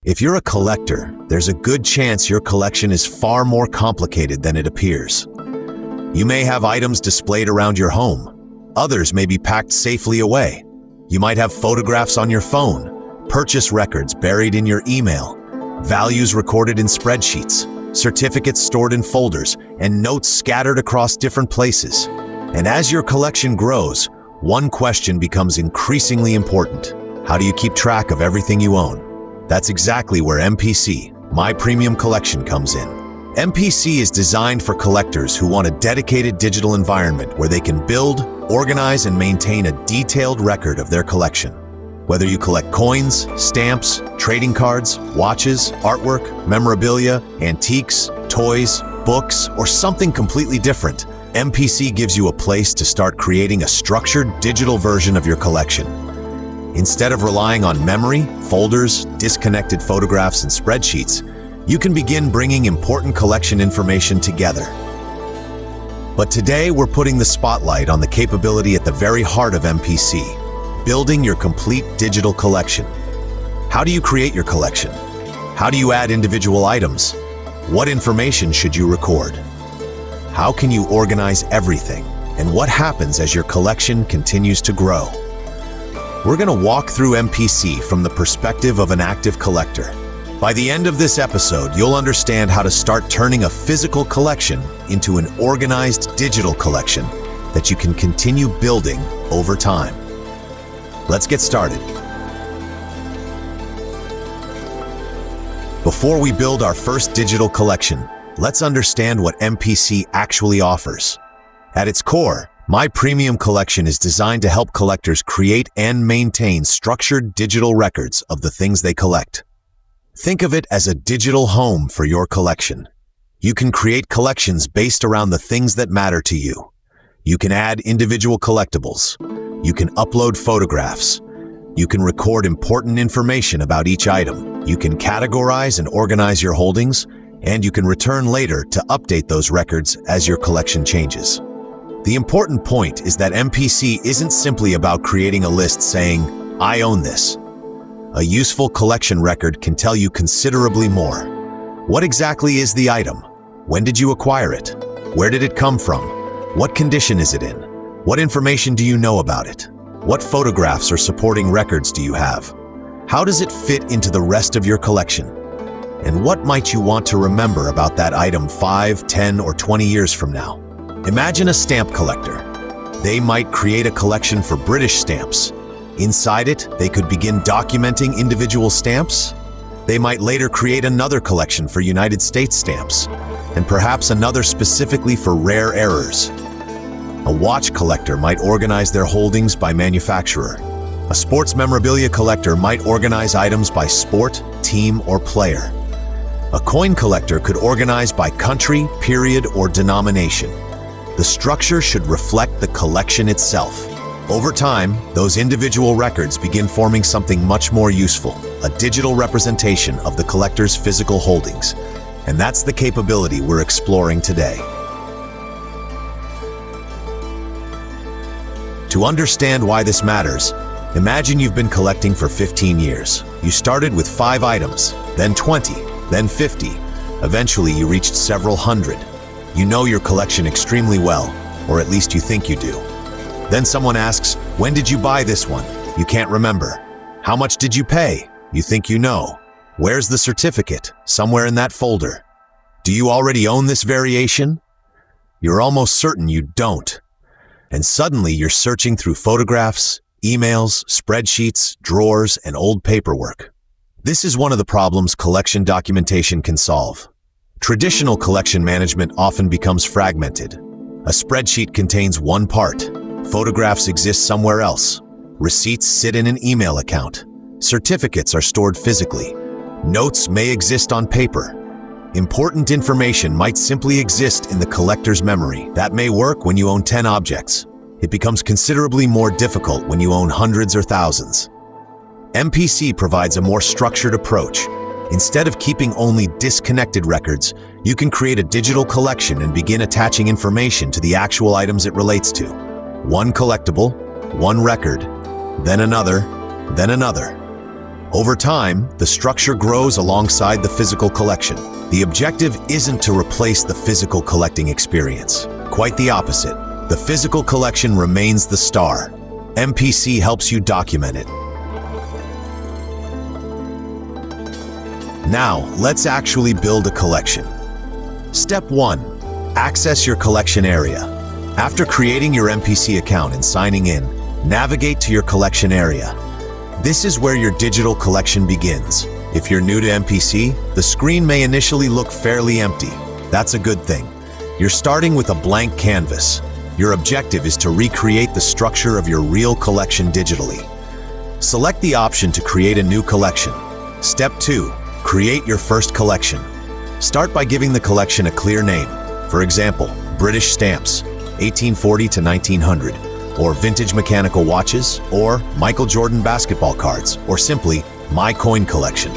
If you're a collector, there's a good chance your collection is far more complicated than it appears. You may have items displayed around your home. Others may be packed safely away. You might have photographs on your phone, purchase records buried in your email, values recorded in spreadsheets, certificates stored in folders, and notes scattered across different places. And as your collection grows, one question becomes increasingly important. How do you keep track of everything you own? That's exactly where MPC, My Premium Collection, comes in. MPC is designed for collectors who want a dedicated digital environment where they can build, organize, and maintain a detailed record of their collection. Whether you collect coins, stamps, trading cards, watches, artwork, memorabilia, antiques, toys, books, or something completely different, MPC gives you a place to start creating a structured digital version of your collection. Instead of relying on memory, folders, disconnected photographs, and spreadsheets, you can begin bringing important collection information together. But today, we're putting the spotlight on the capability at the very heart of MPC, building your complete digital collection. How do you create your collection? How do you add individual items? What information should you record? How can you organize everything? And what happens as your collection continues to grow? We're going to walk through MPC from the perspective of an active collector. By the end of this episode, you'll understand how to start turning a physical collection into an organized digital collection that you can continue building over time. Let's get started. Before we build our first digital collection, let's understand what MPC actually offers. At its core, My Premium Collection is designed to help collectors create and maintain structured digital records of the things they collect. Think of it as a digital home for your collection. You can create collections based around the things that matter to you. You can add individual collectibles. You can upload photographs. You can record important information about each item. You can categorize and organize your holdings, and you can return later to update those records as your collection changes. The important point is that MPC isn't simply about creating a list saying, "I own this." A useful collection record can tell you considerably more. What exactly is the item? When did you acquire it? Where did it come from? What condition is it in? What information do you know about it? What photographs or supporting records do you have? How does it fit into the rest of your collection? And what might you want to remember about that item 5, 10, or 20 years from now? Imagine a stamp collector. They might create a collection for British stamps. Inside it, they could begin documenting individual stamps. They might later create another collection for United States stamps, and perhaps another specifically for rare errors. A watch collector might organize their holdings by manufacturer. A sports memorabilia collector might organize items by sport, team, or player. A coin collector could organize by country, period, or denomination. The structure should reflect the collection itself. Over time, those individual records begin forming something much more useful, a digital representation of the collector's physical holdings. And that's the capability we're exploring today. To understand why this matters, imagine you've been collecting for 15 years. You started with 5 items, then 20, then 50. Eventually, you reached several hundred. You know your collection extremely well, or at least you think you do. Then someone asks, "When did you buy this one?" You can't remember. "How much did you pay?" You think you know. "Where's the certificate?" Somewhere in that folder. Do you already own this variation? You're almost certain you don't. And suddenly you're searching through photographs, emails, spreadsheets, drawers, and old paperwork. This is one of the problems collection documentation can solve. Traditional collection management often becomes fragmented. A spreadsheet contains one part. Photographs exist somewhere else. Receipts sit in an email account. Certificates are stored physically. Notes may exist on paper. Important information might simply exist in the collector's memory. That may work when you own 10 objects. It becomes considerably more difficult when you own hundreds or thousands. MPC provides a more structured approach. Instead of keeping only disconnected records, you can create a digital collection and begin attaching information to the actual items it relates to. One collectible, one record, then another, then another. Over time, the structure grows alongside the physical collection. The objective isn't to replace the physical collecting experience. Quite the opposite. The physical collection remains the star. MPC helps you document it. Now, let's actually build a collection. Step 1. Access your collection area. After creating your MPC account and signing in, navigate to your collection area. This is where your digital collection begins. If you're new to MPC, the screen may initially look fairly empty. That's a good thing. You're starting with a blank canvas. Your objective is to recreate the structure of your real collection digitally. Select the option to create a new collection. Step 2. Create your first collection. Start by giving the collection a clear name. For example, British stamps, 1840 to 1900, or vintage mechanical watches, or Michael Jordan basketball cards, or simply My Coin Collection.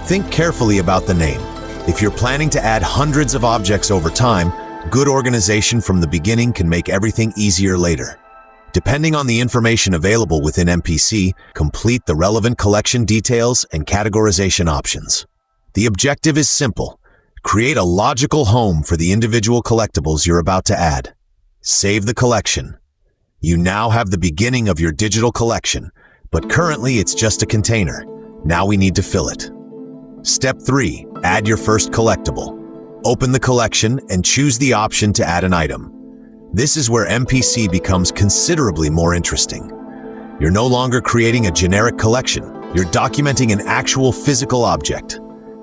Think carefully about the name. If you're planning to add hundreds of objects over time, good organization from the beginning can make everything easier later. Depending on the information available within MPC, complete the relevant collection details and categorization options. The objective is simple. Create a logical home for the individual collectibles you're about to add. Save the collection. You now have the beginning of your digital collection, but currently it's just a container. Now we need to fill it. Step 3. Add your first collectible. Open the collection and choose the option to add an item. This is where MPC becomes considerably more interesting. You're no longer creating a generic collection. You're documenting an actual physical object.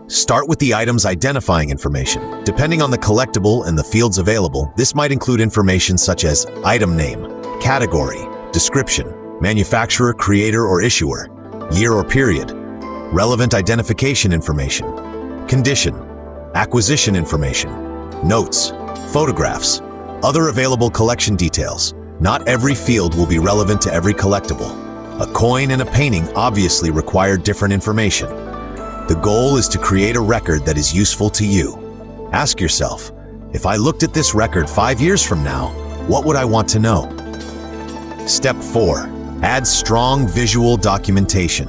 Start with the item's identifying information. Depending on the collectible and the fields available, this might include information such as item name, category, description, manufacturer, creator or issuer, year or period, relevant identification information, condition, acquisition information, notes, photographs, other available collection details. Not every field will be relevant to every collectible. A coin and a painting obviously require different information. The goal is to create a record that is useful to you. Ask yourself, if I looked at this record 5 years from now, what would I want to know? Step 4. Add strong visual documentation.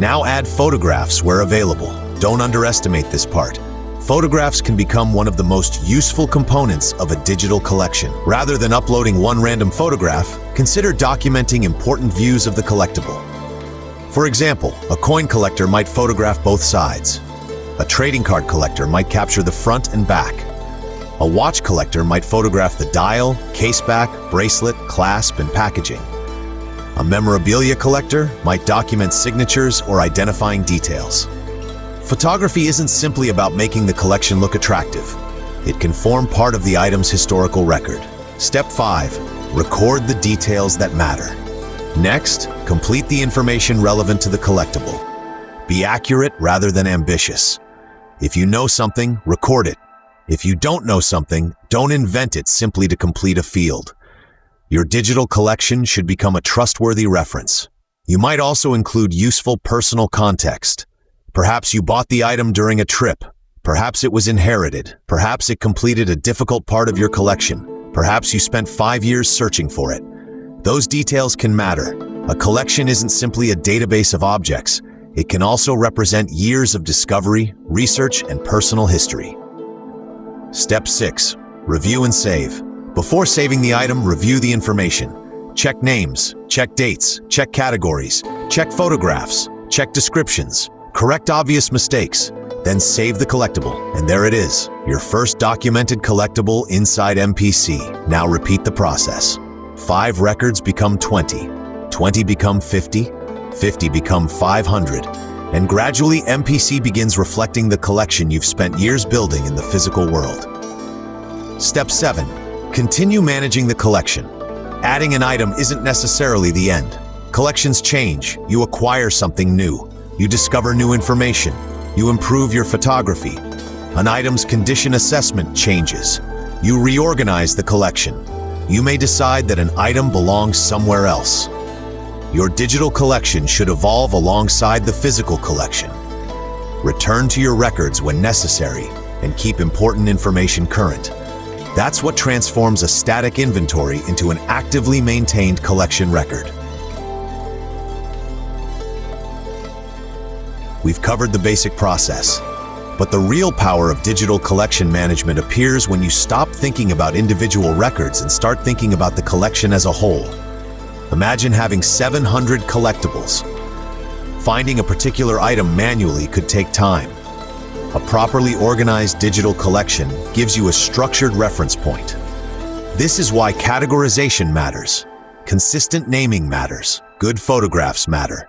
Now add photographs where available. Don't underestimate this part. Photographs can become one of the most useful components of a digital collection. Rather than uploading one random photograph, consider documenting important views of the collectible. For example, a coin collector might photograph both sides. A trading card collector might capture the front and back. A watch collector might photograph the dial, caseback, bracelet, clasp, and packaging. A memorabilia collector might document signatures or identifying details. Photography isn't simply about making the collection look attractive. It can form part of the item's historical record. Step 5. Record the details that matter. Next, complete the information relevant to the collectible. Be accurate rather than ambitious. If you know something, record it. If you don't know something, don't invent it simply to complete a field. Your digital collection should become a trustworthy reference. You might also include useful personal context. Perhaps you bought the item during a trip. Perhaps it was inherited. Perhaps it completed a difficult part of your collection. Perhaps you spent 5 years searching for it. Those details can matter. A collection isn't simply a database of objects. It can also represent years of discovery, research, and personal history. Step 6. Review and save. Before saving the item, review the information. Check names, check dates, check categories, check photographs, check descriptions. Correct obvious mistakes, then save the collectible. And there it is, your first documented collectible inside MPC. Now repeat the process. 5 records become 20, 20 become 50, 50 become 500, and gradually MPC begins reflecting the collection you've spent years building in the physical world. Step 7. Continue managing the collection. Adding an item isn't necessarily the end. Collections change, you acquire something new. You discover new information. You improve your photography. An item's condition assessment changes. You reorganize the collection. You may decide that an item belongs somewhere else. Your digital collection should evolve alongside the physical collection. Return to your records when necessary and keep important information current. That's what transforms a static inventory into an actively maintained collection record. We've covered the basic process. But the real power of digital collection management appears when you stop thinking about individual records and start thinking about the collection as a whole. Imagine having 700 collectibles. Finding a particular item manually could take time. A properly organized digital collection gives you a structured reference point. This is why categorization matters. Consistent naming matters. Good photographs matter.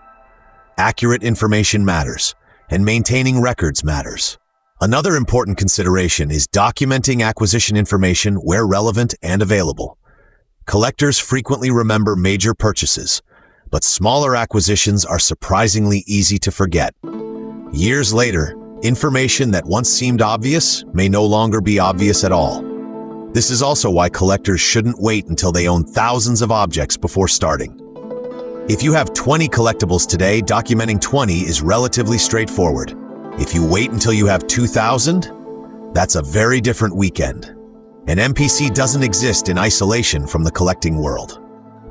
Accurate information matters. And maintaining records matters. Another important consideration is documenting acquisition information where relevant and available. Collectors frequently remember major purchases, but smaller acquisitions are surprisingly easy to forget. Years later, information that once seemed obvious may no longer be obvious at all. This is also why collectors shouldn't wait until they own thousands of objects before starting. If you have 20 collectibles today, documenting 20 is relatively straightforward. If you wait until you have 2,000, that's a very different weekend. An MPC doesn't exist in isolation from the collecting world.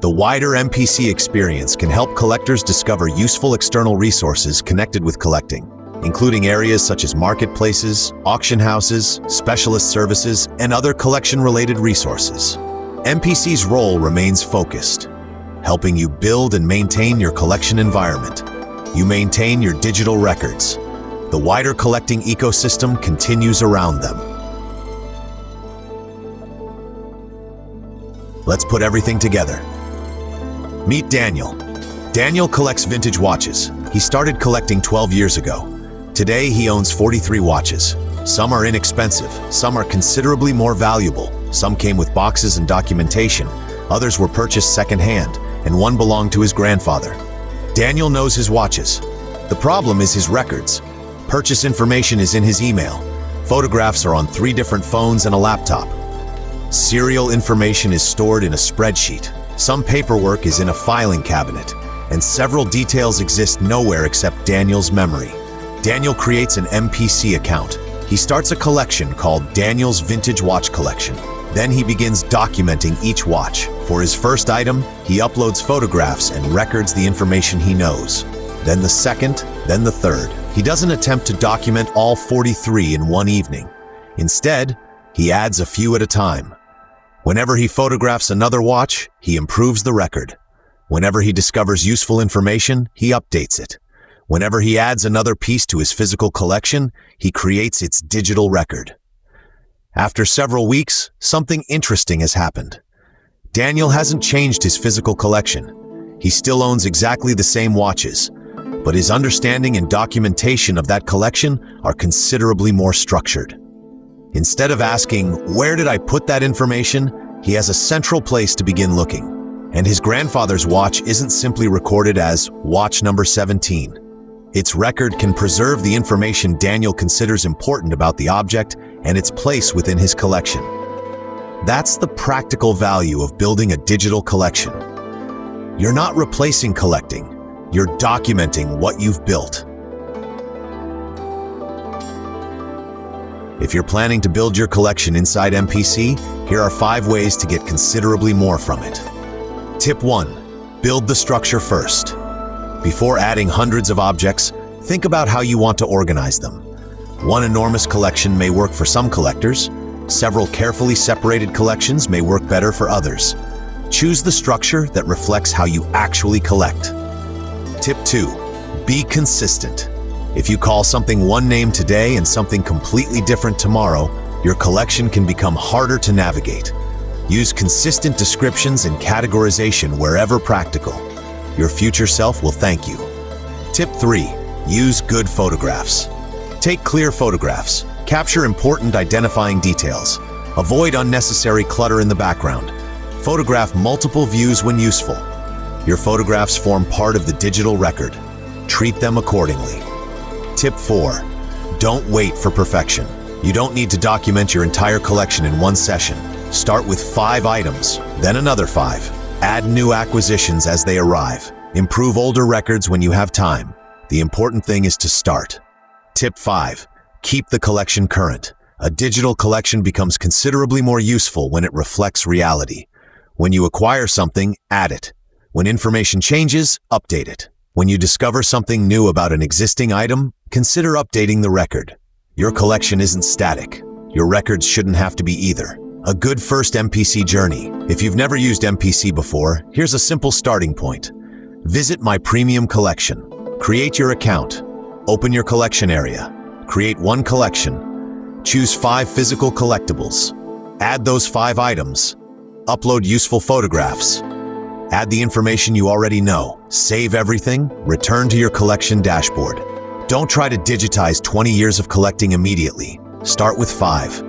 The wider MPC experience can help collectors discover useful external resources connected with collecting, including areas such as marketplaces, auction houses, specialist services, and other collection-related resources. MPC's role remains focused, helping you build and maintain your collection environment. You maintain your digital records. The wider collecting ecosystem continues around them. Let's put everything together. Meet Daniel. Daniel collects vintage watches. He started collecting 12 years ago. Today, he owns 43 watches. Some are inexpensive, some are considerably more valuable. Some came with boxes and documentation. Others were purchased secondhand, and one belonged to his grandfather. Daniel knows his watches. The problem is his records. Purchase information is in his email. Photographs are on 3 different phones and a laptop. Serial information is stored in a spreadsheet. Some paperwork is in a filing cabinet, and several details exist nowhere except Daniel's memory. Daniel creates an MPC account. He starts a collection called Daniel's Vintage Watch Collection. Then he begins documenting each watch. For his first item, he uploads photographs and records the information he knows. Then the second, then the third. He doesn't attempt to document all 43 in one evening. Instead, he adds a few at a time. Whenever he photographs another watch, he improves the record. Whenever he discovers useful information, he updates it. Whenever he adds another piece to his physical collection, he creates its digital record. After several weeks, something interesting has happened. Daniel hasn't changed his physical collection. He still owns exactly the same watches, but his understanding and documentation of that collection are considerably more structured. Instead of asking, "Where did I put that information?" he has a central place to begin looking. And his grandfather's watch isn't simply recorded as watch number 17. Its record can preserve the information Daniel considers important about the object and its place within his collection. That's the practical value of building a digital collection. You're not replacing collecting, you're documenting what you've built. If you're planning to build your collection inside MPC, here are 5 ways to get considerably more from it. Tip 1. Build the structure first. Before adding hundreds of objects, think about how you want to organize them. One enormous collection may work for some collectors. Several carefully separated collections may work better for others. Choose the structure that reflects how you actually collect. Tip 2. Be consistent. If you call something one name today and something completely different tomorrow, your collection can become harder to navigate. Use consistent descriptions and categorization wherever practical. Your future self will thank you. Tip 3. Use good photographs. Take clear photographs. Capture important identifying details. Avoid unnecessary clutter in the background. Photograph multiple views when useful. Your photographs form part of the digital record. Treat them accordingly. Tip 4. Don't wait for perfection. You don't need to document your entire collection in one session. Start with 5 items, then another 5. Add new acquisitions as they arrive. Improve older records when you have time. The important thing is to start. Tip 5. Keep the collection current. A digital collection becomes considerably more useful when it reflects reality. When you acquire something, add it. When information changes, update it. When you discover something new about an existing item, Consider updating the record. Your collection isn't static. Your records shouldn't have to be either. A good first MPC journey. If you've never used MPC before, here's a simple starting point. Visit My Premium Collection. Create your account. Open your collection area. Create one collection. Choose 5 physical collectibles. Add those 5 items. Upload useful photographs. Add the information you already know. Save everything. Return to your collection dashboard. Don't try to digitize 20 years of collecting immediately. Start with 5.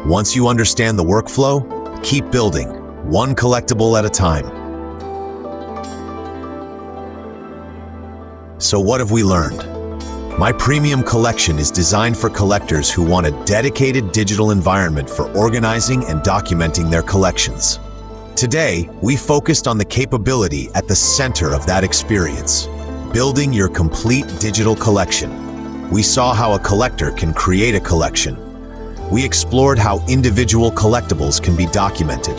Once you understand the workflow, keep building, one collectible at a time. So what have we learned? My Premium Collection is designed for collectors who want a dedicated digital environment for organizing and documenting their collections. Today, we focused on the capability at the center of that experience, building your complete digital collection. We saw how a collector can create a collection. We explored how individual collectibles can be documented.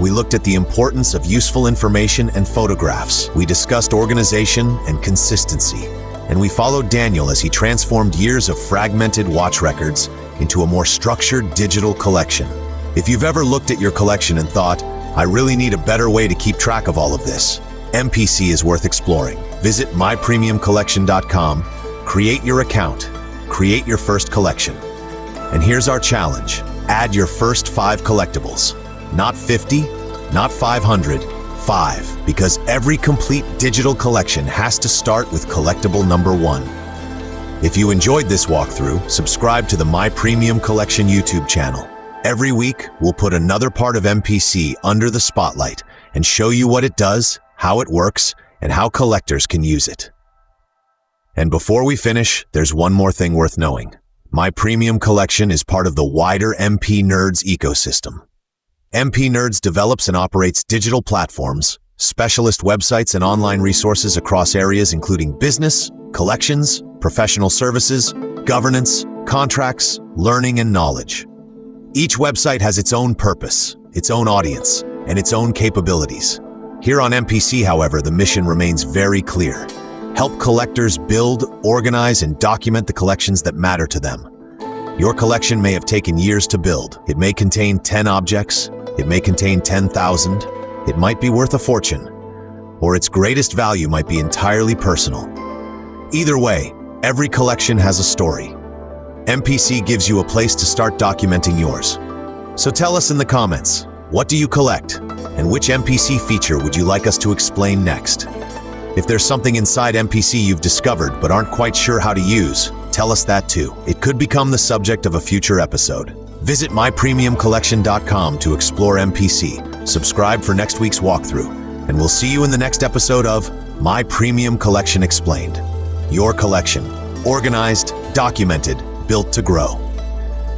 We looked at the importance of useful information and photographs. We discussed organization and consistency. And we followed Daniel as he transformed years of fragmented watch records into a more structured digital collection. If you've ever looked at your collection and thought, I really need a better way to keep track of all of this, MPC is worth exploring. Visit mypremiumcollection.com, create your account, create your first collection. And here's our challenge. Add your first 5 collectibles. Not 50, not 500, 5, because every complete digital collection has to start with collectible number 1. If you enjoyed this walkthrough, subscribe to the My Premium Collection YouTube channel. Every week, we'll put another part of MPC under the spotlight and show you what it does, how it works, and how collectors can use it. And before we finish, there's one more thing worth knowing. My Premium Collection is part of the wider MP Nerds ecosystem. MP Nerds develops and operates digital platforms, specialist websites, and online resources across areas including business, collections, professional services, governance, contracts, learning, and knowledge. Each website has its own purpose, its own audience, and its own capabilities. Here on MPC, however, the mission remains very clear. Help collectors build, organize, and document the collections that matter to them. Your collection may have taken years to build. It may contain 10 objects. It may contain 10,000. It might be worth a fortune. Or its greatest value might be entirely personal. Either way, every collection has a story. MPC gives you a place to start documenting yours. So tell us in the comments, what do you collect? And which MPC feature would you like us to explain next? If there's something inside MPC you've discovered but aren't quite sure how to use, tell us that too. It could become the subject of a future episode. Visit mypremiumcollection.com to explore MPC. Subscribe for next week's walkthrough, and we'll see you in the next episode of My Premium Collection Explained. Your collection, organized, documented, built to grow.